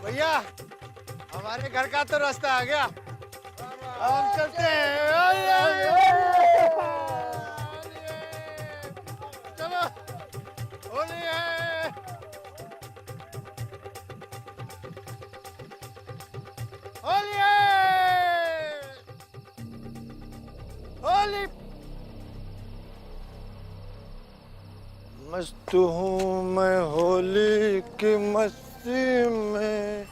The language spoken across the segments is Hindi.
भैया हमारे घर का तो रास्ता आ गया, अब हम चलते हैं। चलो होली है। होली है। होली। मस्त हूँ मैं होली की मस्ती में,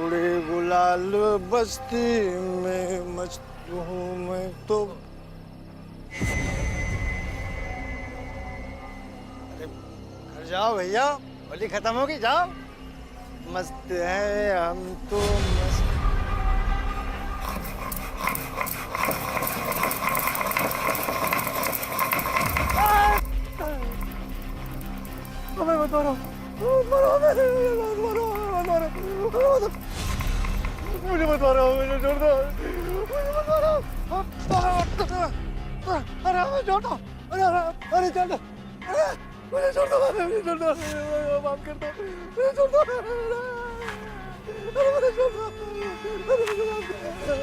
उड़े गुलाल बस्ती में मस्त हूँ मैं तो। अरे घर जाओ भैया, होली खत्म होगी, जाओ। मस्त है हम तो मस्त। हमें मत मारो, मुझे मत मारो, मुझे छोड़ दो, मुझे मत मारो, अरे हमें छोड़ दो, अरे छोड़ दो, मुझे छोड़ दो, मुझे छोड़ दो, माफ कर दो, मुझे छोड़ दो, अरे मुझे छोड़ दो, अरे मुझे माफ कर दो।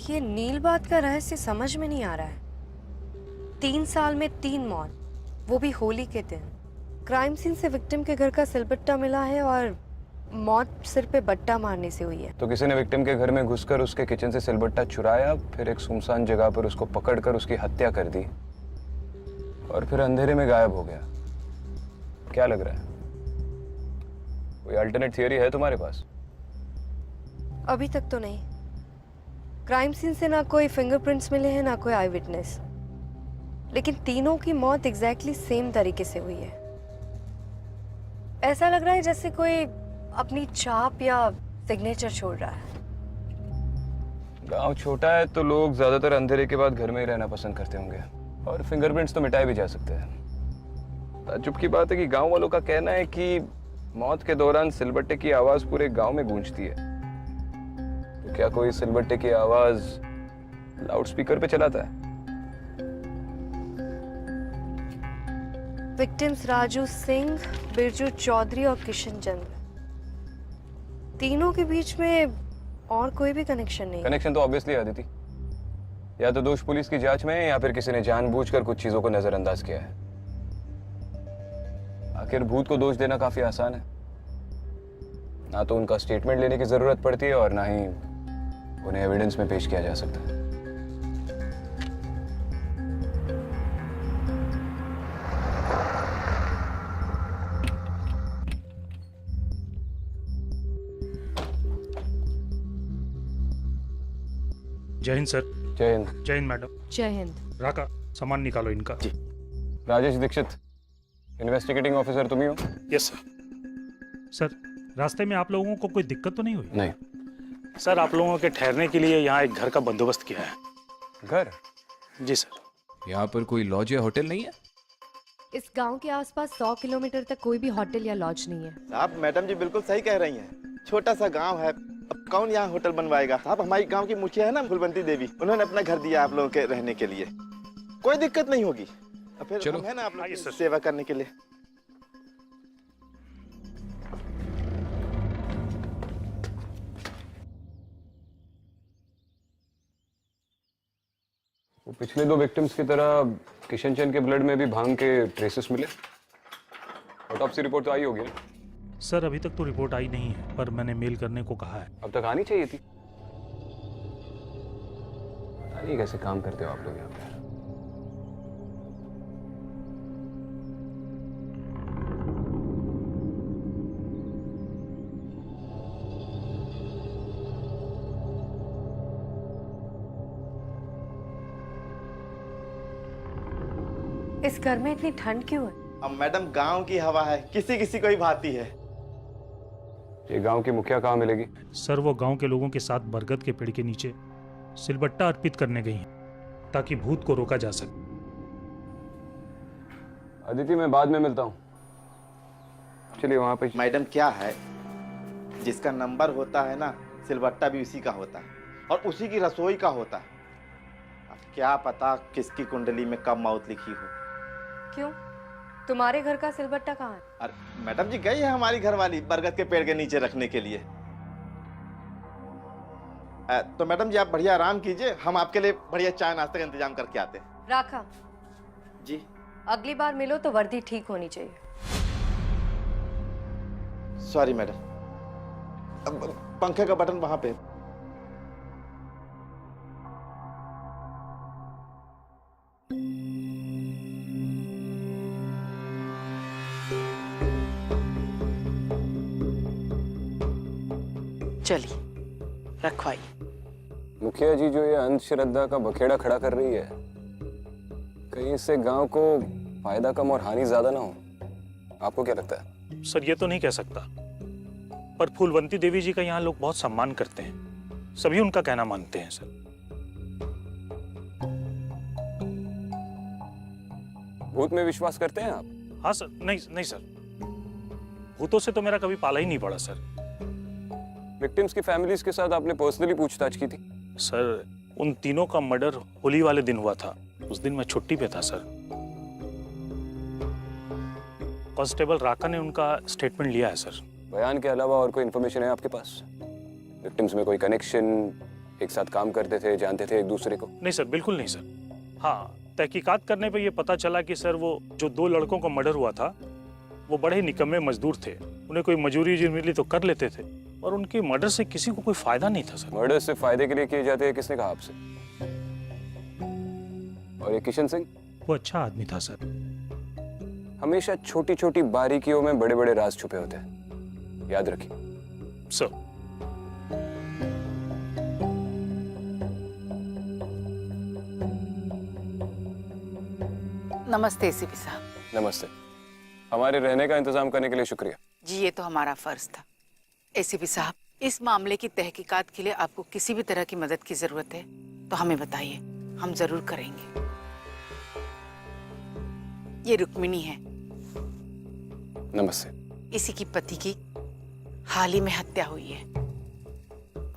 ये नील बात का रहस्य समझ में नहीं आ रहा है। 3 साल में 3 मौत, वो भी होली के दिन। क्राइम सीन से विक्टिम के घर का सिलबट्टा मिला है और मौत सिर पे बट्टा मारने से हुई है। तो किसी ने विक्टिम के घर में घुसकर उसके किचन से सिलबट्टा चुराया, फिर एक सुनसान जगह पर उसको पकड़कर उसकी हत्या कर दी और फिर अंधेरे में गायब हो गया। क्या लग रहा है? कोई अल्टरनेट थियरी है तुम्हारे पास? अभी तक तो नहीं। क्राइम सीन से ना कोई फिंगरप्रिंट्स मिले हैं, ना कोई आई विटनेस, लेकिन तीनों की मौत एग्जैक्टली सेम तरीके से हुई है। ऐसा लग रहा है जैसे कोई अपनी छाप या सिग्नेचर छोड़ रहा है। गांव छोटा है तो लोग ज्यादातर अंधेरे के बाद घर में ही रहना पसंद करते होंगे, और फिंगरप्रिंट्स तो मिटाए भी जा सकते हैं। ताज्जुब की बात है कि गांव वालों का कहना है कि मौत के दौरान सिलबट्टे की आवाज पूरे गांव में गूंजती है। तो क्या कोई सिलबट्टे की आवाज लाउडस्पीकर पे चलाता है? विक्टिम्स राजू सिंह, बिरजू चौधरी और किशन चंद्र, तीनों के बीच में और कोई भी कनेक्शन नहीं। कनेक्शन तो ऑब्वियसली है अदिति। या तो दोष पुलिस की जांच में है, या फिर किसी ने जानबूझकर कुछ चीजों को नजरअंदाज किया है। आखिर भूत को दोष देना काफी आसान है। ना तो उनका स्टेटमेंट लेने की जरूरत पड़ती है और ना ही उन्हें एविडेंस में पेश किया जा सकता है। जय हिंद सर। जय हिंद। जय हिंद मैडम। जय हिंद। राका, सामान निकालो इनका। जी। राजेश दीक्षित, इन्वेस्टिगेटिंग ऑफिसर तुम ही हो? Yes sir. सर, रास्ते में आप लोगों को कोई दिक्कत तो नहीं हुई? नहीं सर, आप लोगों के ठहरने के लिए यहाँ एक घर का बंदोबस्त किया है। घर? जी सर। यहाँ पर कोई लॉज या होटल नहीं है? इस गांव के आसपास 100 किलोमीटर तक कोई भी होटल या लॉज नहीं है। आप मैडम जी बिल्कुल सही कह रही हैं। छोटा सा गांव है, अब कौन यहाँ होटल बनवाएगा? आप हमारी गांव की मुखिया है ना फूलवंती देवी, उन्होंने अपना घर दिया आप लोगों के रहने के लिए। कोई दिक्कत नहीं होगी। अब फिर चलो। हम है ना आप लोगों आइए की सर। सेवा करने के लिए। वो पिछले 2 विक्टिम्स की तरह किशन चंद के ब्लड में भी भांग के ट्रेसेस मिले। ऑटोप्सी रिपोर्ट तो आई होगी ना? सर, अभी तक तो रिपोर्ट आई नहीं है, पर मैंने मेल करने को कहा है। अब तक आनी चाहिए थी। पता नहीं कैसे काम करते हो आप लोग यहाँ पे। इस घर में इतनी ठंड क्यों है? अब मैडम गांव की हवा है, किसी किसी को ही भाती है। ये गांव की मुखिया कहाँ मिलेगी? सर वो गांव के लोगों के साथ बरगद के पेड़ के नीचे सिलबट्टा अर्पित करने गई हैं ताकि भूत को रोका जा सके। अदिति, मैं बाद में मिलता हूँ। चलिए वहां पे। मैडम क्या है, जिसका नंबर होता है ना, सिलबट्टा भी उसी का होता है और उसी की रसोई का होता है। अब क्या पता किसकी कुंडली में कब मौत लिखी हो। क्यों, तुम्हारे घर का सिलबट्टा कहाँ है? अरे मैडम जी, गई है हमारी घरवाली बरगद के पेड़ के नीचे रखने के लिए। तो मैडम जी आप बढ़िया आराम कीजिए, हम आपके लिए बढ़िया चाय नाश्ते का इंतजाम करके आते हैं। राखा जी। अगली बार मिलो तो वर्दी ठीक होनी चाहिए। सॉरी मैडम, पंखे का बटन वहां पे। चली रखवाई। मुखिया जी जो ये अंधश्रद्धा का बखेड़ा खड़ा कर रही है, कहीं इससे गांव को फायदा कम और हानि ज्यादा ना हो? आपको क्या लगता है? सर ये तो नहीं कह सकता, पर फूलवंती देवी जी का यहाँ लोग बहुत सम्मान करते हैं, सभी उनका कहना मानते हैं सर। भूत में विश्वास करते हैं आप? हाँ सर। नहीं नहीं सर, भूतों से तो मेरा कभी पाला ही नहीं पड़ा सर। विक्टिम्स की फैमिलीज के साथ आपने पर्सनली पूछताछ की थी? सर उन तीनों का मर्डर होली वाले दिन हुआ था, उस दिन मैं छुट्टी पे था सर। कांस्टेबल राका ने उनका स्टेटमेंट लिया है सर। बयान के अलावा और कोई इन्फॉर्मेशन है आपके पास? विक्टिम्स में कोई कनेक्शन, एक साथ काम करते थे, जानते थे एक दूसरे को? नहीं सर, बिल्कुल नहीं सर। हाँ, तहकीकात करने पे ये पता चला कि सर वो जो 2 लड़कों का मर्डर हुआ था वो बड़े ही निकम्मे मजदूर थे। उन्हें कोई मजूरी मिली तो कर लेते थे और उनके मर्डर से किसी को कोई फायदा नहीं था सर। मर्डर से फायदे के लिए किए जाते हैं, किसने कहा आपसे? और ये किशन सिंह? वो अच्छा आदमी था सर। हमेशा छोटी छोटी बारीकियों में बड़े बड़े राज छुपे होते हैं, याद रखिए। सर नमस्ते एसीपी साहब। नमस्ते। हमारे रहने का इंतजाम करने के लिए शुक्रिया। जी ये तो हमारा फर्ज था। एसीपी साहब, इस मामले की तहकीकात के लिए आपको किसी भी तरह की मदद की जरूरत है तो हमें बताइए, हम जरूर करेंगे। ये रुक्मिणी है, नमस्ते। इसी की पति की हाल ही में हत्या हुई है।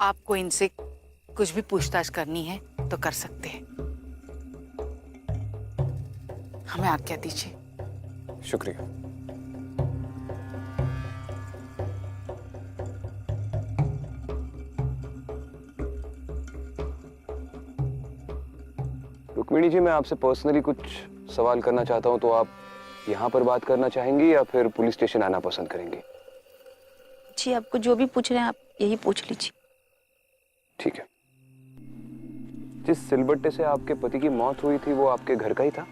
आपको इनसे कुछ भी पूछताछ करनी है तो कर सकते हैं। हमें आज्ञा दीजिए। शुक्रिया। रुक्मिणी जी, मैं आपसे पर्सनली कुछ सवाल करना चाहता हूं, तो आप यहाँ पर बात करना चाहेंगी या फिर पुलिस स्टेशन आना पसंद करेंगी? जी आपको जो भी पूछ रहे हैं आप यही पूछ लीजिए। ठीक है। जिस सिलबट्टे से आपके पति की मौत हुई थी वो आपके घर का ही था?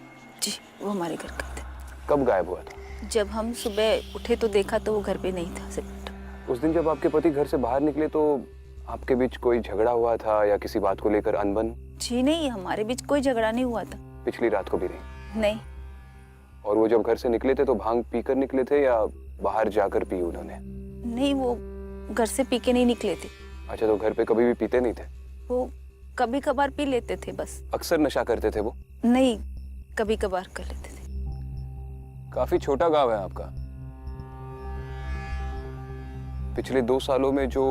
जी वो हमारे घर का था। कब गायब हुआ था? जब हम सुबह उठे तो देखा तो वो घर पे नहीं था सिलबट्टा। उस दिन जब आपके पति घर से बाहर निकले तो आपके बीच कोई झगड़ा हुआ था या किसी बात को लेकर अनबन? जी नहीं, हमारे बीच कोई झगड़ा नहीं हुआ था। पिछली रात को भी नहीं? नहीं। और वो जब घर से निकले थे तो भांग पीकर निकले थे या बाहर जाकर पी उन्होंने? नहीं, वो घर से पी के नहीं निकले थे। अच्छा, तो घर पे कभी भी पीते नहीं थे? वो कभी कभार पी लेते थे बस। अक्सर नशा करते थे वो? नहीं, कभी कभार कर लेते थे। काफी छोटा गांव है आपका। पिछले 2 सालों में जो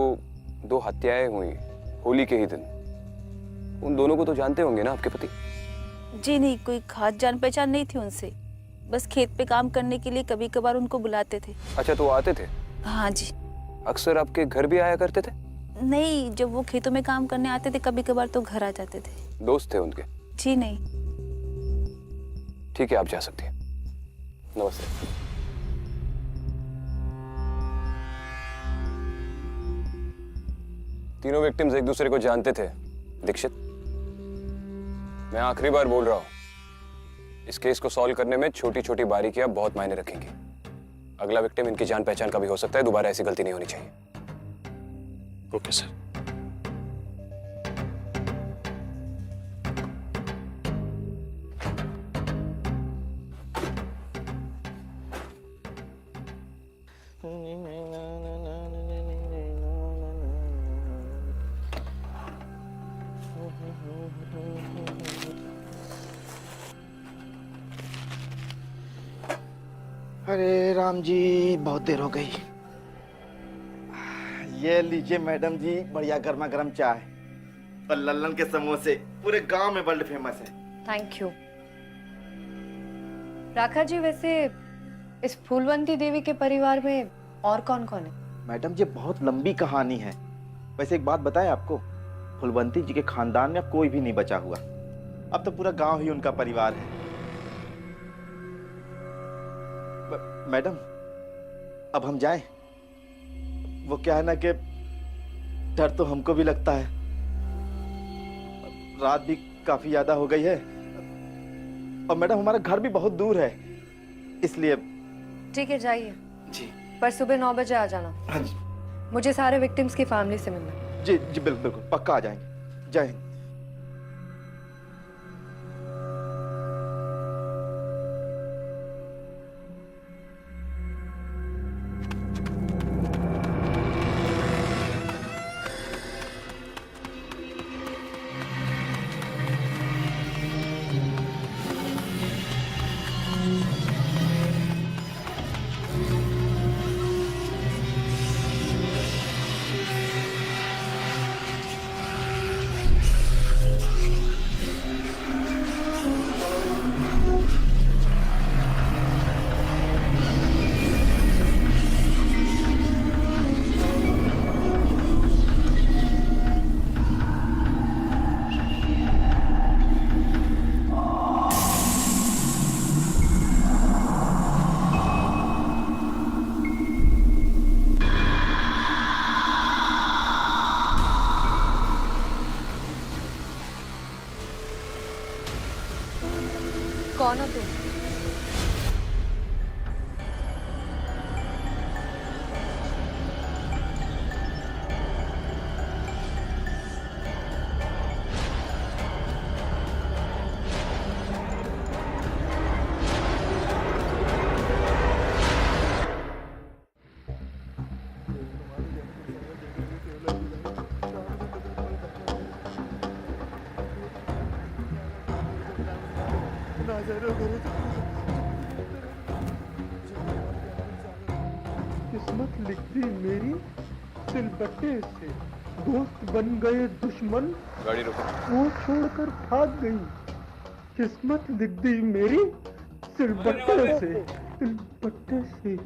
2 हत्याएं हुई होली के ही दिन, उन दोनों को तो जानते होंगे ना आपके पति? जी नहीं, कोई खास जान पहचान नहीं थी उनसे, बस खेत पे काम करने के लिए कभी कभार उनको बुलाते थे। अच्छा, तो आते थे? हाँ जी। अक्सर आपके घर भी आया करते थे? नहीं, जब वो खेतों में काम करने आते थे कभी कभार तो घर आ जाते थे। दोस्त थे उनके? जी नहीं। ठीक है, आप जा सकती हैं। नमस्ते। तीनों विक्टिम्स एक दूसरे को जानते थे। दीक्षित, मैं आखिरी बार बोल रहा हूं, इस केस को सॉल्व करने में छोटी छोटी बारीकियां बहुत मायने रखेंगी। अगला विक्टिम इनकी जान पहचान का भी हो सकता है, दोबारा ऐसी गलती नहीं होनी चाहिए। Okay sir. अरे राम जी, बहुत देर हो गई। ये लीजिए मैडम जी, बढ़िया गर्मा गर्म चाय और लल्लन के समोसे, पूरे गांव में वर्ल्ड फेमस है। Thank you. राखा जी, वैसे इस फूलवंती देवी के परिवार में और कौन कौन है? मैडम जी, बहुत लंबी कहानी है। वैसे एक बात बताएं आपको, फूलवंती जी के खानदान में कोई भी नहीं बचा हुआ। अब तो पूरा गांव ही उनका परिवार है। मैडम, अब हम जाएं? वो क्या है ना कि डर तो हमको भी लगता है, रात भी काफी ज्यादा हो गई है और मैडम हमारा घर भी बहुत दूर है, इसलिए। ठीक है, जाइए जी। पर सुबह 9 बजे आ जाना। हाँ जी। मुझे सारे विक्टिम्स की फैमिली से मिलना है। जी जी, बिल्कुल बिल्कुल, पक्का आ जाएंगे। जय हिंद। कौन हो तुम? किस्मत लिखती मेरी सिलबट्टे से, दोस्त बन गए दुश्मन गाड़ी रोको। वो छोड़कर भाग गई। किस्मत लिख दी मेरी सिलबट्टे से, सिलबट्टे से।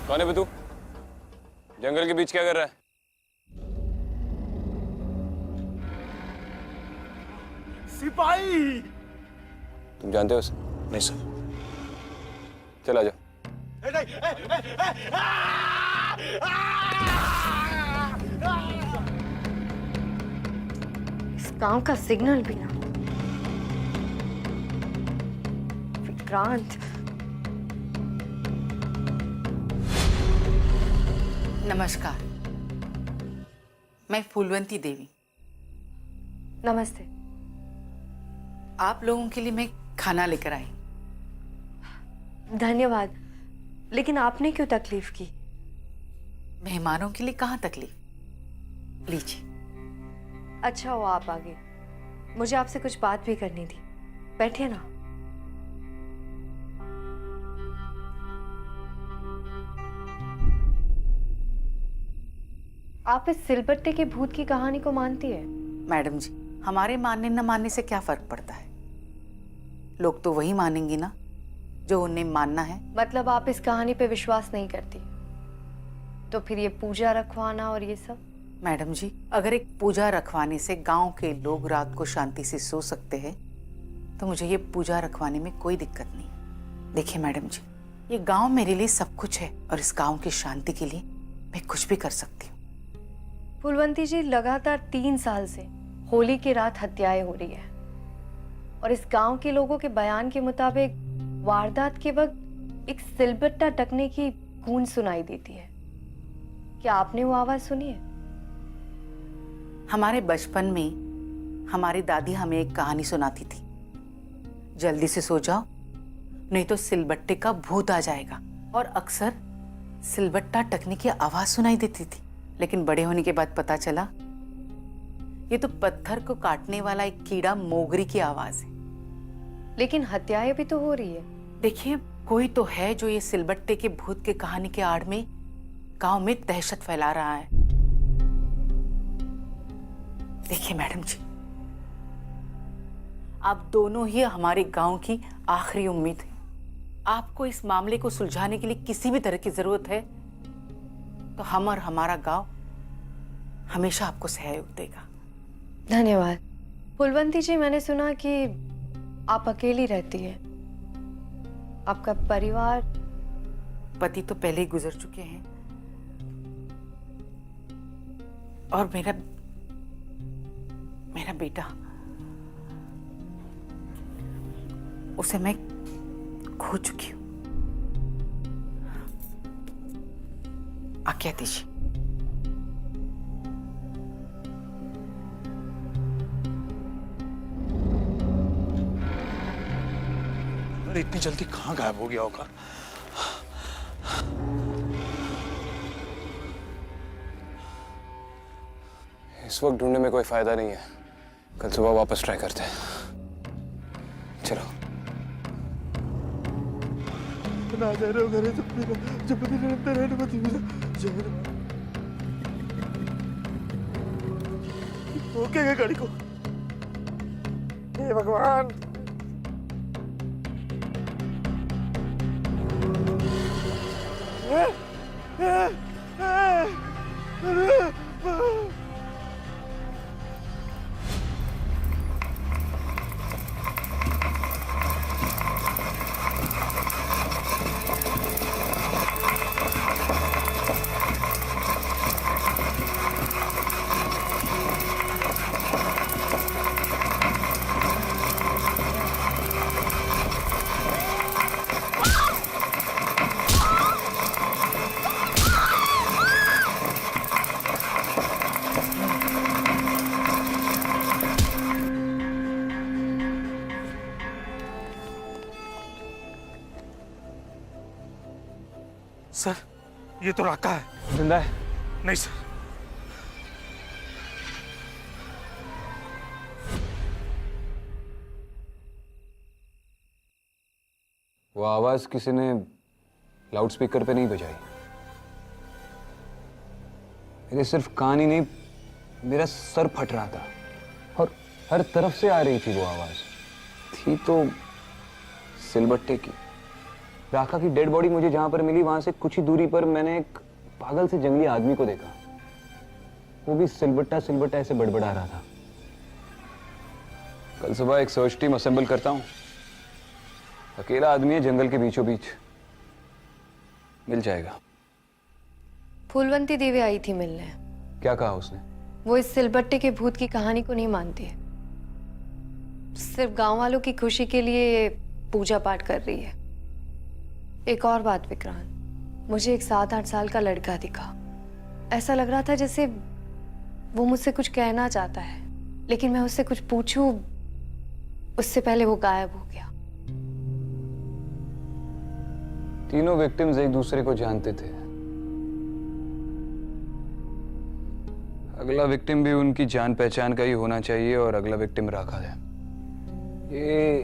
कौन है बे तू? जंगल के बीच क्या कर रहा है? सिपाही। तुम जानते हो उसे? नहीं सर। चल आ जाओ। इस गांव का सिग्नल भी ना। विक्रांत। नमस्कार, मैं फूलवंती देवी। नमस्ते। आप लोगों के लिए मैं खाना लेकर आई। धन्यवाद, लेकिन आपने क्यों तकलीफ की? मेहमानों के लिए कहाँ तकलीफ, लीजिए। अच्छा हो आप आ गए, मुझे आपसे कुछ बात भी करनी थी। बैठिए ना। आप इस सिलबट्टे के भूत की कहानी को मानती है? मैडम जी, हमारे मानने न मानने से क्या फर्क पड़ता है? लोग तो वही मानेंगे ना जो उन्हें मानना है। मतलब आप इस कहानी पे विश्वास नहीं करती? तो फिर ये पूजा रखवाना और ये सब? मैडम जी, अगर एक पूजा रखवाने से गांव के लोग रात को शांति से सो सकते हैं तो मुझे ये पूजा रखवाने में कोई दिक्कत नहीं। देखिए मैडम जी, ये गांव मेरे लिए सब कुछ है और इस गांव की शांति के लिए मैं कुछ भी कर सकती हूँ। फूलवंती जी, लगातार 3 साल से होली की रात हत्याएं हो रही है और इस गांव के लोगों के बयान के मुताबिक वारदात के वक्त एक सिलबट्टा टकने की गूंज सुनाई देती है। क्या आपने वो आवाज सुनी है? हमारे बचपन में हमारी दादी हमें एक कहानी सुनाती थी, जल्दी से सो जाओ नहीं तो सिलबट्टे का भूत आ जाएगा। और अक्सर सिलबट्टा टकने की आवाज सुनाई देती थी, लेकिन बड़े होने के बाद पता चला ये तो पत्थर को काटने वाला एक कीड़ा मोगरी की आवाज है। लेकिन हत्याएं भी तो हो रही है। देखिए, कोई तो है जो ये सिलबट्टे के भूत के कहानी के आड़ में गांव में दहशत फैला रहा है। देखिए मैडम जी, आप दोनों ही हमारे गांव की आखिरी उम्मीद है। आपको इस मामले को सुलझाने के लिए किसी भी तरह की जरूरत है तो हम और हमारा गांव हमेशा आपको सहयोग देगा। धन्यवाद। फुलवंती जी, मैंने सुना कि आप अकेली रहती है। आपका परिवार? पति तो पहले ही गुजर चुके हैं और मेरा बेटा, उसे मैं खो चुकी हूं। आज्ञा दीजिए। अरे इतनी जल्दी कहाँ गायब हो गया होगा? इस वक्त ढूंढने में कोई फायदा नहीं है। कल सुबह वापस ट्राई करते हैं। चलो। ना जा रहे हो घरे जब निरंतर है मत रोकेगा गाड़ी को। हे भगवान। सर, ये तो राका है। जिंदा है? नहीं सर। वो आवाज किसी ने लाउडस्पीकर पे नहीं बजाई। मेरे सिर्फ कान ही नहीं, मेरा सर फट रहा था और हर तरफ से आ रही थी वो आवाज। थी तो सिलबट्टे की। राका की डेड बॉडी मुझे जहां पर मिली वहां से कुछ ही दूरी पर मैंने एक पागल से जंगली आदमी को देखा। वो भी सिलबट्टा सिलबट्टा ऐसे बड़बड़ा रहा था। कल सुबह एक सर्च टीम असेंबल करता हूं। अकेला आदमी है जंगल के बीचों बीच, मिल जाएगा। फूलवंती देवी आई थी मिलने। क्या कहा उसने? वो इस सिलबट्टे के भूत की कहानी को नहीं मानती है। सिर्फ गांव वालों की खुशी के लिए पूजा पाठ कर रही है। एक और बात विक्रांत, मुझे एक 7-8 साल का लड़का दिखा। ऐसा लग रहा था जैसे वो मुझसे कुछ कहना चाहता है, लेकिन मैं उससे कुछ पूछूं उससे पहले वो गायब हो गया। तीनों विक्टिम्स एक दूसरे को जानते थे। अगला विक्टिम भी उनकी जान पहचान का ही होना चाहिए और अगला विक्टिम राका है। ये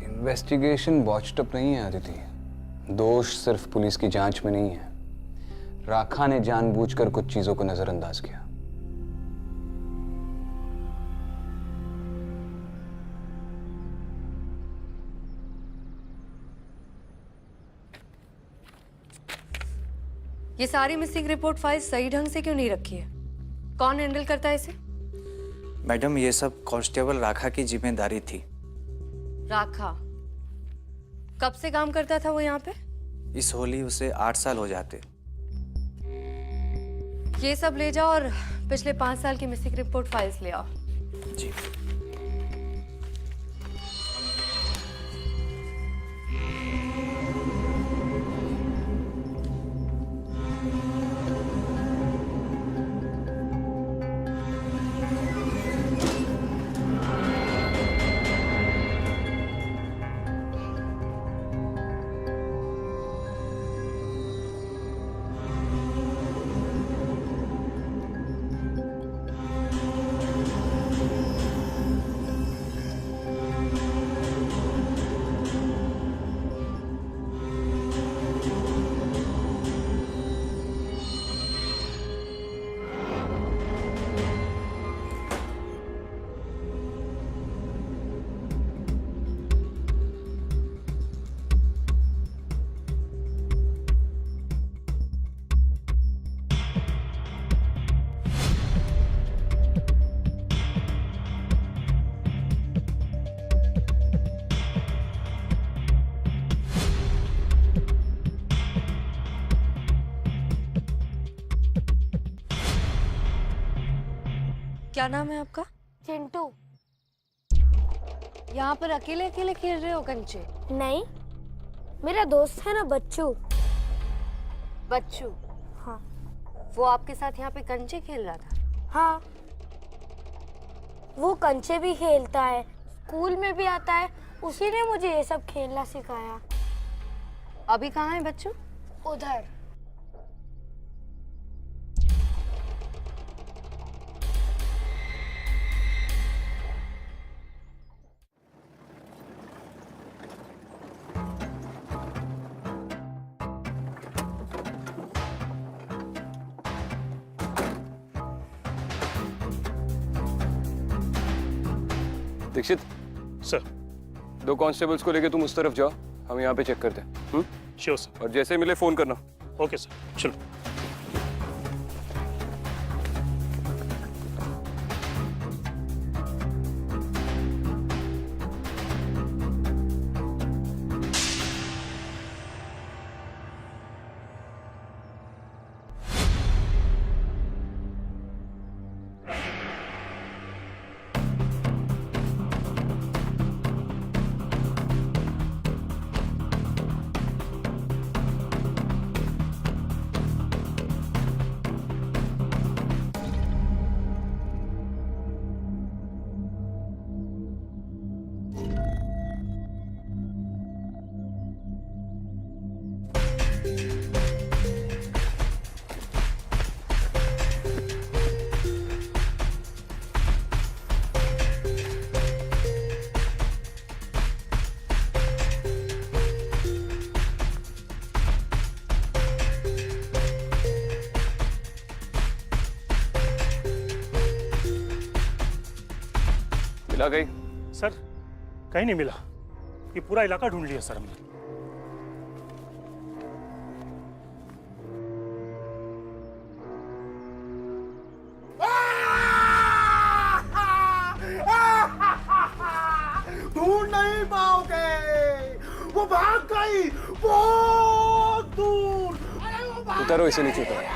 इन्वेस्टिगेशन बॉच्ड अप नहीं है अदिति। दोष सिर्फ पुलिस की जांच में नहीं है। राका ने जानबूझकर कुछ चीजों को नजरअंदाज किया। ये सारी मिसिंग रिपोर्ट फाइल सही ढंग से क्यों नहीं रखी है? कौन हैंडल करता है इसे? मैडम, ये सब कांस्टेबल राका की जिम्मेदारी थी। राका कब से काम करता था वो यहाँ पे? इस होली उसे 8 साल हो जाते। ये सब ले जाओ और पिछले 5 साल की मिसिंग रिपोर्ट फाइल्स ले आओ। जी। क्या नाम है आपका? चिंटू। यहाँ पर अकेले अकेले खेल रहे हो कंचे? नहीं, मेरा दोस्त है ना बच्चू। बच्चू? हाँ। वो आपके साथ यहाँ पे कंचे खेल रहा था? हाँ, वो कंचे भी खेलता है, स्कूल में भी आता है, उसी ने मुझे ये सब खेलना सिखाया। अभी कहाँ है बच्चू? उधर। दीक्षित, सर। 2 कांस्टेबल्स को लेके तुम उस तरफ जाओ, हम यहाँ पे चेक करते हैं। Sure sir. और जैसे मिले फोन करना। ओके सर, चलो। मिला गई? सर, कहीं नहीं मिला। ये पूरा इलाका ढूंढ लिया सर हमने। ढूंढ नहीं पाओगे, वो भाग गई बहुत दूर। उतारो इसे, नीचे उतारो।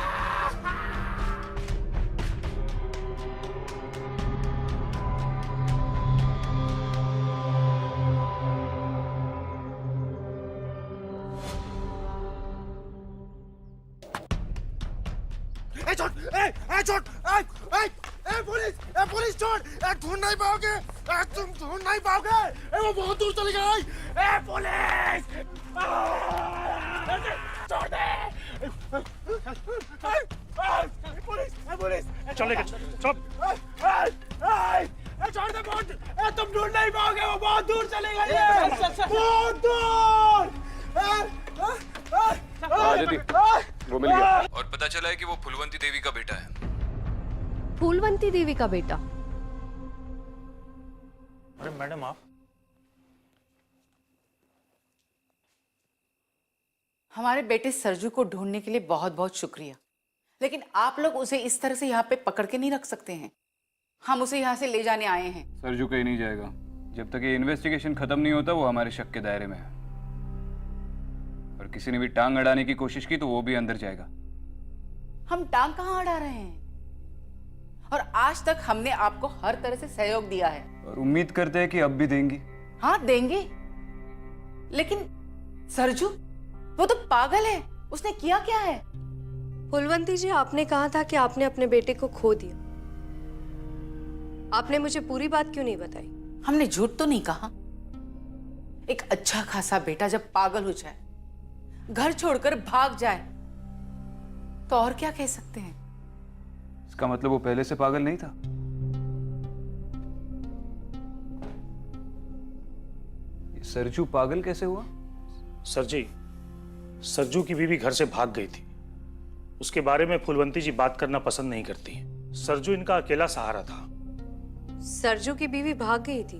पुलिस छोड़, ढूंढ नहीं पाओगे, तुम ढूंढ नहीं पाओगे, वो बहुत दूर चली गई। पुलिस छोड़ दे। पुलिस चलेगा, चल। छोड़ दे, तुम ढूंढ नहीं पाओगे, वो बहुत दूर चली गई है, बहुत दूर। आदिति, वो मिल गया और पता चला है कि वो फूलवंती देवी का बेटा है। फूलवंती देवी का बेटा? अरे मैडम, आप हमारे बेटे सरजू को ढूंढने के लिए बहुत बहुत शुक्रिया, लेकिन आप लोग उसे इस तरह से यहाँ पे पकड़ के नहीं रख सकते हैं। हम उसे यहाँ से ले जाने आए हैं। सरजू कहीं नहीं जाएगा। जब तक ये इन्वेस्टिगेशन खत्म नहीं होता वो हमारे शक के दायरे में है, और किसी ने भी टांग अड़ाने की कोशिश की तो वो भी अंदर जाएगा। हम टांग कहाँ अड़ा रहे हैं? और आज तक हमने आपको हर तरह से सहयोग दिया है, और उम्मीद करते हैं कि अब भी देंगी। हाँ देंगे, लेकिन सरजू वो तो पागल है, उसने किया क्या है? फूलवंती जी, आपने कहा था कि आपने अपने बेटे को खो दिया। आपने मुझे पूरी बात क्यों नहीं बताई? हमने झूठ तो नहीं कहा। एक अच्छा खासा बेटा जब पागल हो जाए, घर छोड़कर भाग जाए, तो और क्या कह सकते हैं? इसका मतलब वो पहले से पागल नहीं था? ये सरजू पागल कैसे हुआ? सर जी, सरजू की बीवी घर से भाग गई थी। उसके बारे में फूलवंती जी बात करना पसंद नहीं करती। सरजू इनका अकेला सहारा था। सरजू की बीवी भाग गई थी?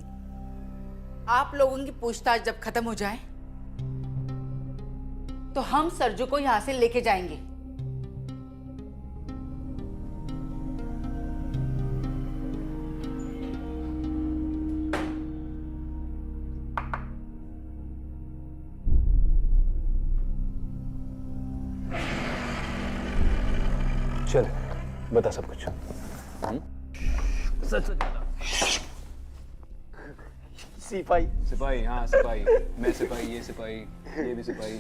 आप लोगों की पूछताछ जब खत्म हो जाए तो हम सरजू को यहां से लेके जाएंगे। चल, बता सब कुछ। सच सच बता। सिपाही। सिपाही, हाँ सिपाही। मैं सिपाही, ये सिपाही, ये भी सिपाही।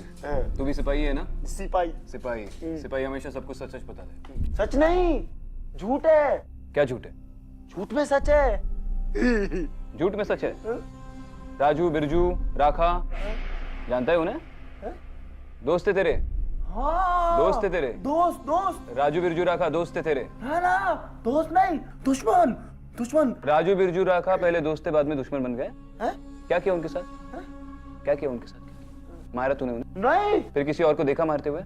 तू भी सिपाही है ना? सिपाही। सिपाही। सिपाही हमेशा सबको सच सच बता दे। सच नहीं, झूठ है। क्या झूठ है? झूठ में सच है। झूठ में सच है? राजू, बिरजू, राखा, जानता है उन्हें? दोस्त थे तेरे? हाँ, दोस्त थे तेरे? दोस्त दोस्त। राजू, बिरजू, राखा दोस्त थे तेरे? ना ना, दोस्त नहीं, दुश्मन दुश्मन। राजू, बिरजू, राखा पहले दोस्त थे, बाद में दुश्मन बन गए? हैं? क्या किया उनके साथ? क्या किया उनके साथ? मारा तूने उन्हें? नहीं फिर किसी और को देखा मारते हुए?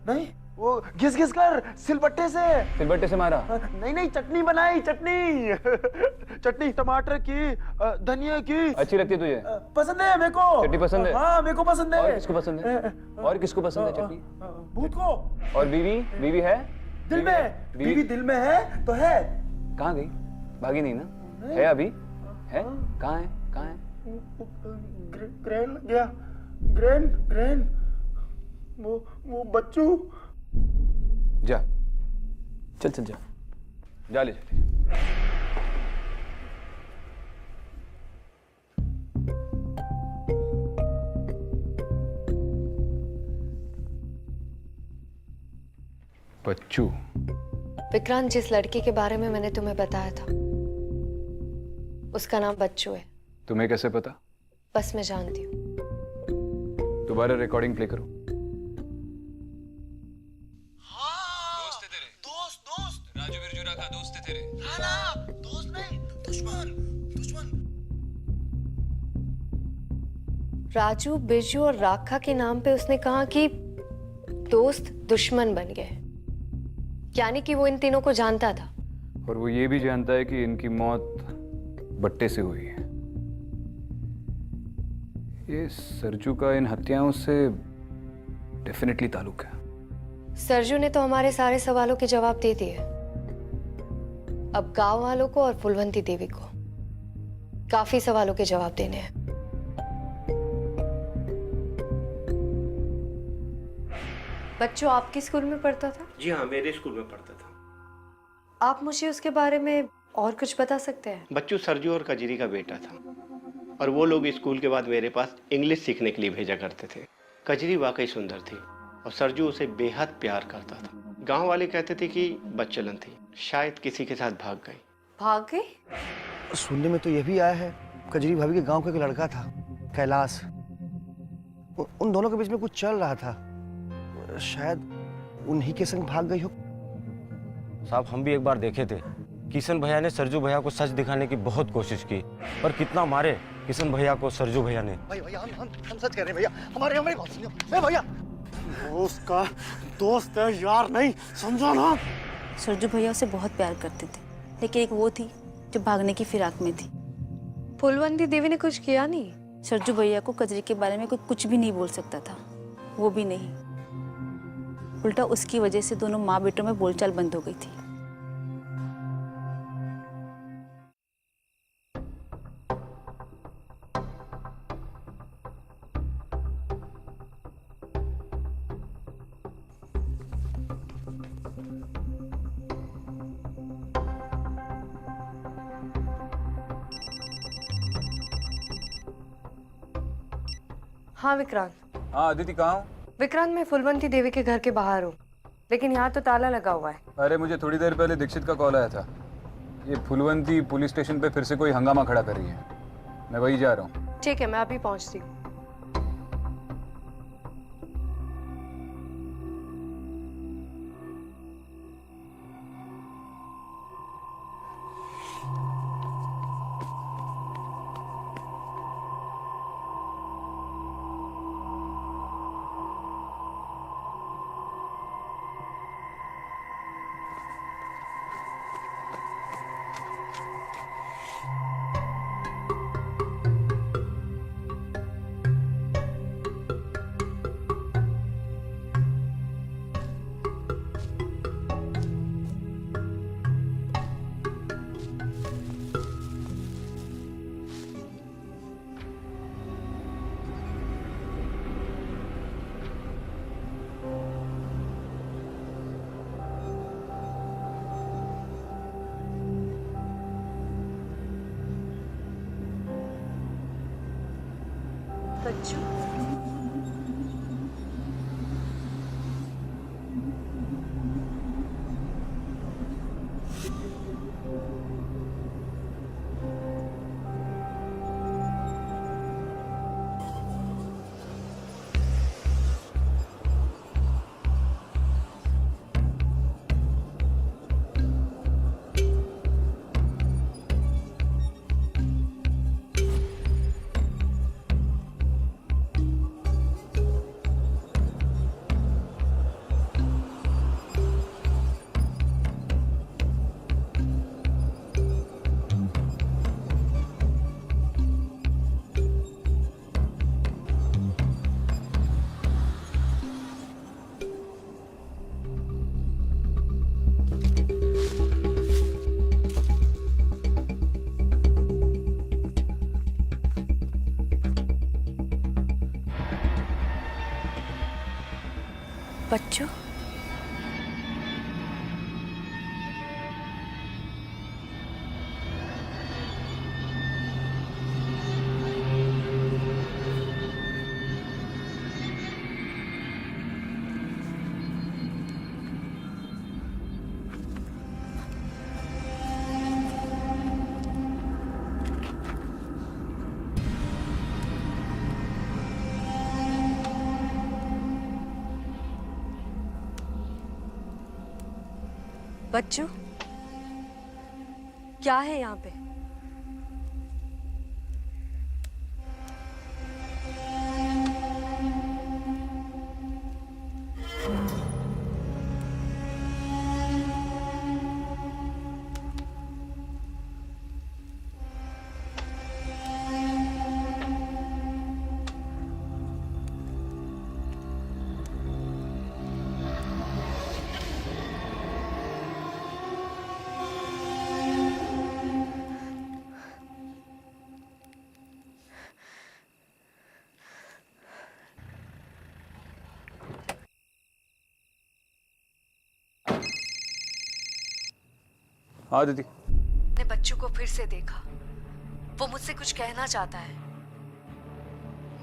नहीं, वो घिस घिस कर सिलबट्टे से। सिलबट्टे से मारा? नहीं नहीं, चटनी बनाई, चटनी। चटनी टमाटर की, धनिया की। अच्छी लगती है तुझे? पसंद है मेरे को। चटनी पसंद है? हाँ मेरे को पसंद है। और किसको पसंद है? और किसको पसंद है चटनी? भूत को। और बीवी? बीवी है? दिल में। बीवी दिल में है तो है। कहाँ गई? भागी नहीं ना? है अभी? है? कहाँ है? कहाँ है? ग्रैंड गया। ग्रैंड ग्रैंड वो बच्चू। जा, चल चल जा, जा ले जा। बच्चू। विक्रांत, जिस लड़की के बारे में मैंने तुम्हें बताया था उसका नाम बच्चू है। तुम्हें कैसे पता? बस मैं जानती हूँ। दोबारा रिकॉर्डिंग प्ले करो। राजू, बिरजू, राखा दोस्त थे तेरे? ना ना, दोस्त नहीं, दुश्मन दुश्मन। राजू, बिरजू और राखा के नाम पे उसने कहा कि दोस्त दुश्मन बन गए, यानी कि वो इन तीनों को जानता था। और वो ये भी जानता है कि इनकी मौत बट्टे से हुई है। ये सरजू का इन हत्याओं से डेफिनेटली ताल्लुक है। सरजू ने तो हमारे सारे सवालों के जवाब दे दिए। अब गांव वालों को और फुलवंती देवी को काफी सवालों के जवाब देने हैं। बच्चों, आपके स्कूल में पढ़ता था? जी हाँ, मेरे स्कूल में पढ़ता था। आप मुझे उसके बारे में और कुछ बता सकते हैं? बच्चू सरजू और कजरी का बेटा था और वो लोग स्कूल के बाद मेरे पास इंग्लिश सीखने के लिए भेजा करते थे। कजरी वाकई सुंदर थी और सरजू उसे बेहद प्यार करता था। गांव वाले कहते थे कि बच्चलन थी, शायद किसी के साथ भाग गई। भाग गई? सुनने में तो ये भी आया है कजरी भाभी के गांव का एक लड़का था, कैलाश। उन दोनों के बीच में कुछ चल रहा था, शायद उन्हीं के संग भाग गई हो। साहब, हम भी एक बार देखे थे। किशन भैया ने सरजू भैया को सच दिखाने की बहुत कोशिश की, पर कितना मारे किशन भैया को सरजू भैया ने। भैया हम सच कह रहे हैं भैया, हमारे बात सुनिए। भैया दोस्त का दोस्त है, यार नहीं, समझो ना। सरजू भैया उसे बहुत प्यार करते थे, लेकिन एक वो थी जो भागने की फिराक में थी। फुलवंती देवी ने कुछ किया नहीं? सरजू भैया को कजरी के बारे में कोई कुछ भी नहीं बोल सकता था। वो भी नहीं, उल्टा उसकी वजह से दोनों माँ बेटों में बोलचाल बंद हो गई थी। हाँ विक्रांत। हाँ अदिति, कहाँ हो? विक्रांत, मैं फुलवंती देवी के घर के बाहर हूँ, लेकिन यहाँ तो ताला लगा हुआ है। अरे मुझे थोड़ी देर पहले दीक्षित का कॉल आया था। ये फुलवंती पुलिस स्टेशन पे फिर से कोई हंगामा खड़ा कर रही है। मैं वही जा रहा हूँ। ठीक है, मैं अभी पहुँचती हूँ। बच्चू, बच्चू, बच्चू, क्या है यहाँ पे? हाँ दीदी। ने बच्चू को फिर से देखा। वो मुझसे कुछ कहना चाहता है।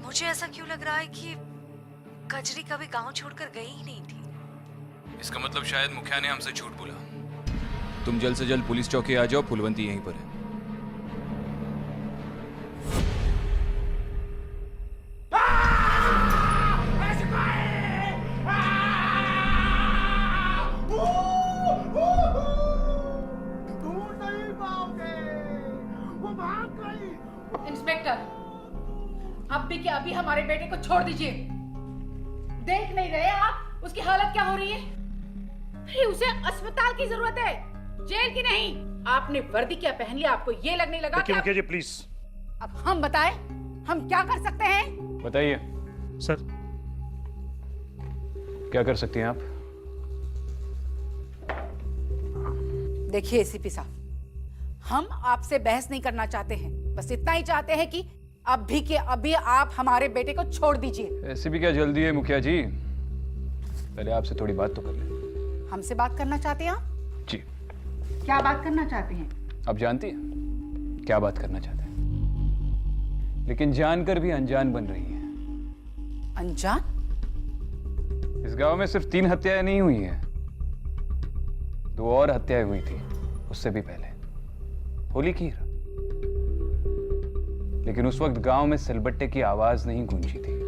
मुझे ऐसा क्यों लग रहा है कि कजरी कभी गांव छोड़कर गई ही नहीं थी। इसका मतलब शायद मुखिया ने हमसे झूठ बोला। तुम जल्द से जल्द पुलिस चौकी आ जाओ, फूलवंती यहीं पर है। इंस्पेक्टर, अभी के अभी हमारे बेटे को छोड़ दीजिए। देख नहीं रहे आप उसकी हालत क्या हो रही है? अरे उसे अस्पताल की जरूरत है, जेल की नहीं। आपने वर्दी क्या पहन लिया, आपको ये लगने लगा कि मुखिया जी प्लीज। अब हम बताएं, हम क्या कर सकते हैं? बताइए सर। क्या कर सकती हैं आप? देखिए एसीपी साहब, हम आपसे बहस नहीं करना चाहते हैं, बस इतना ही चाहते हैं कि अभी के अभी आप हमारे बेटे को छोड़ दीजिए। ऐसे भी क्या जल्दी है मुखिया जी? पहले आपसे थोड़ी बात तो कर लें। हमसे बात करना चाहते हैं आप? जी। क्या बात करना चाहते हैं? आप जानती हैं क्या बात करना चाहते हैं, लेकिन जानकर भी अनजान बन रही हैं। अनजान? इस गांव में सिर्फ 3 हत्याएं नहीं हुई हैं, 2 और हत्याएं हुई थी उससे भी पहले, होली की। लेकिन उस वक्त गांव में सिलबट्टे की आवाज नहीं गूंजी थी।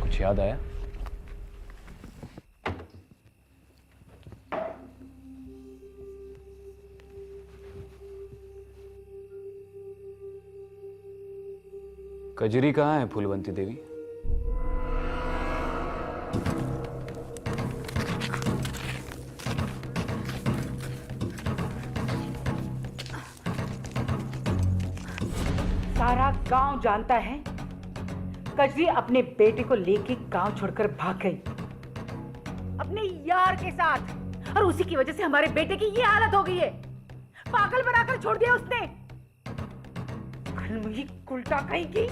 कुछ याद आया? कजरी कहाँ है फूलवंती देवी? सारा गांव जानता है कजरी अपने बेटे को लेके गांव छोड़कर भाग गई अपने यार के साथ, और उसी की वजह से हमारे बेटे की ये हालत हो गई है। पागल बनाकर छोड़ दिया उसने। मुझे उल्टा कहीं की।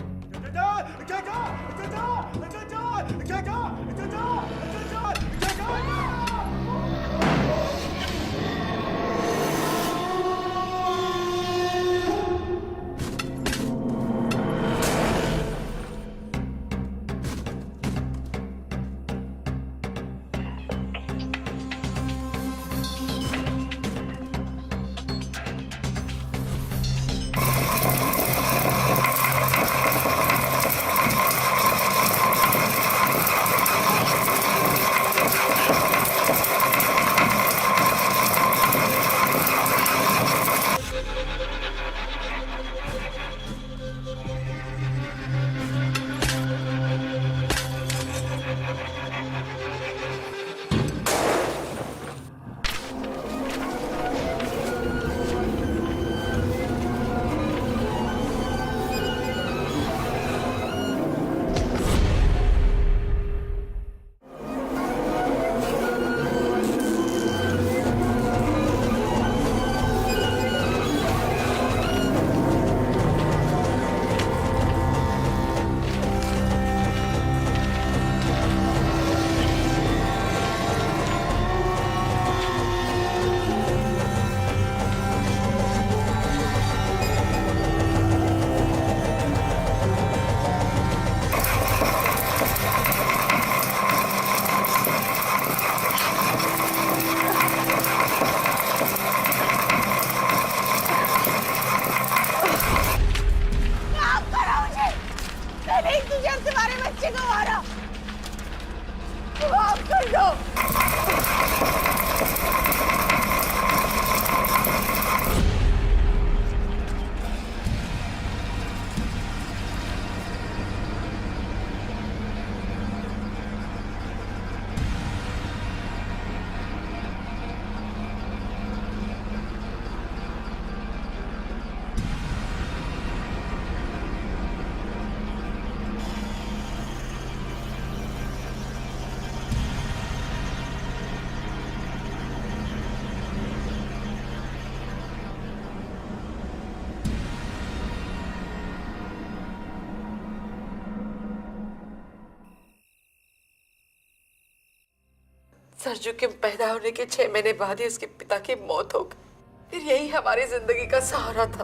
सरजू के पैदा होने के 6 महीने बाद ही उसके पिता की मौत हो गई। फिर यही हमारी जिंदगी का सहारा था।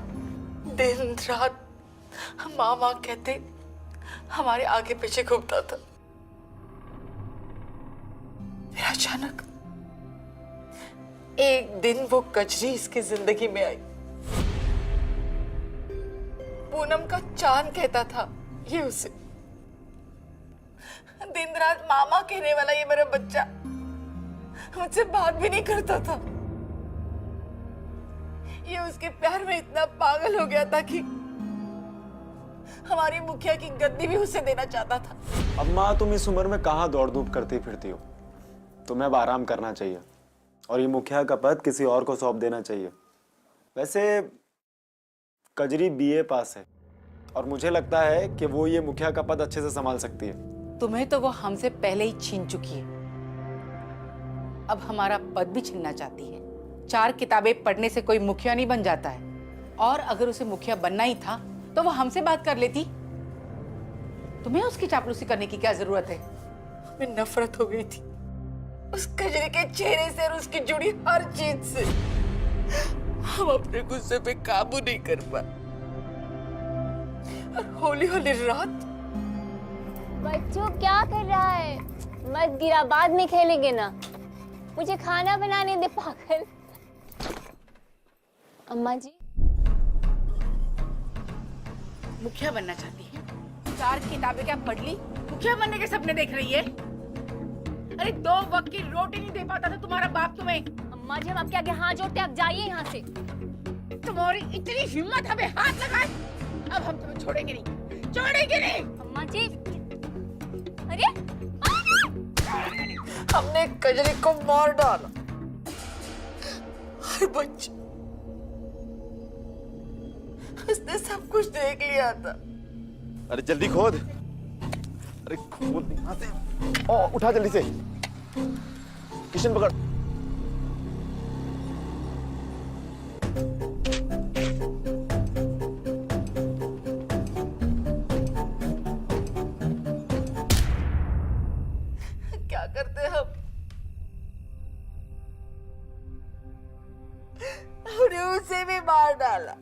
दिन रात माँ माँ कहते हमारे आगे पीछे घूमता था। फिर अचानक एक दिन वो कजरी इसकी जिंदगी में आई। पूनम का चांद कहता था ये उसे। दिन रात मामा कहने वाला ये मेरा बच्चा मुझसे बात भी नहीं करता था। ये उसके प्यार में इतना पागल हो गया था कि हमारी मुखिया की गद्दी भी उसे देना चाहता था। अब माँ, तुम इस उम्र में कहाँ दौड़ धूप करती फिरती हो? तुम्हें अब आराम करना चाहिए और ये मुखिया का पद किसी और को सौंप देना चाहिए। वैसे कजरी BA पास है और मुझे लगता है कि वो ये मुखिया का पद अच्छे से संभाल सकती है। तुम्हें तो वो हमसे पहले ही छीन चुकी है, अब हमारा पद भी छीनना चाहती है। 4 किताबें पढ़ने से कोई मुखिया नहीं बन जाता है, और अगर उसे मुखिया बनना ही था तो वो हमसे बात कर लेती। तुम्हें उसकी चापलूसी करने की क्या जरूरत है? हमें नफरत हो गई थी उस कजरी के चेहरे से और उसकी जुड़ी हर चीज से। हम अपने गुस्से पे काबू नहीं कर पाए और होली होली रात। बच्चों क्या कर रहा है? मत गिरा, बाद में खेलेंगे ना। मुझे खाना बनाने दे पागल। अम्मा जी, मुखिया बनना चाहती है? 4 किताबें क्या पढ़ ली, मुखिया बनने के सपने देख रही है? अरे 2 वक्त की रोटी नहीं दे पाता था तुम्हारा बाप तुम्हें। अम्मा जी, हम आपके आगे हाथ जोड़ते, आप जाइए यहाँ से। तुम्हारी इतनी हिम्मत, हमें हाथ लगाए। अब हम तुम्हें छोड़ेंगे नहीं, छोड़ेंगे नहीं। अम्मा जी, अरे हमने कजरी को मार डाला। हर बच्चे, उसने सब कुछ देख लिया था। अरे जल्दी खोद। अरे खोद यहाँ से। ओ उठा जल्दी से। किशन पकड़। डाला।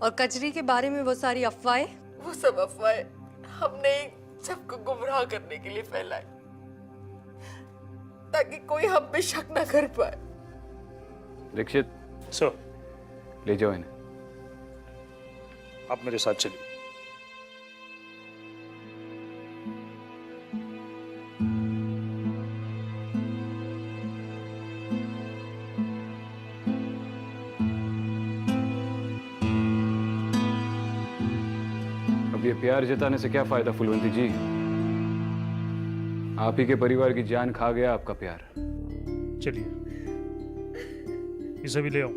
और कजरी के बारे में वो सारी अफवाहें? वो सब अफवाहें हमने सबको गुमराह करने के लिए फैलाई, ताकि कोई हम पे शक न कर पाए। दीक्षित सर, ले जाओ इन्हें। आप मेरे साथ चलिए। अब ये प्यार जताने से क्या फायदा फुलवंती जी? आप ही के परिवार की जान खा गया आपका प्यार। चलिए, इसे भी ले आओ।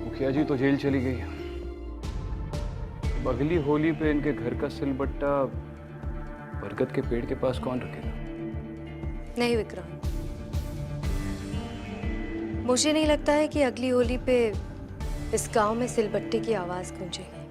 मुखिया जी तो जेल चली गई। अब अगली होली पे इनके घर का सिलबट्टा बरगद के पेड़ के पास कौन रखेगा? नहीं विक्रम, मुझे नहीं लगता है कि अगली होली पे इस गांव में सिलबट्टे की आवाज गूंजेगी।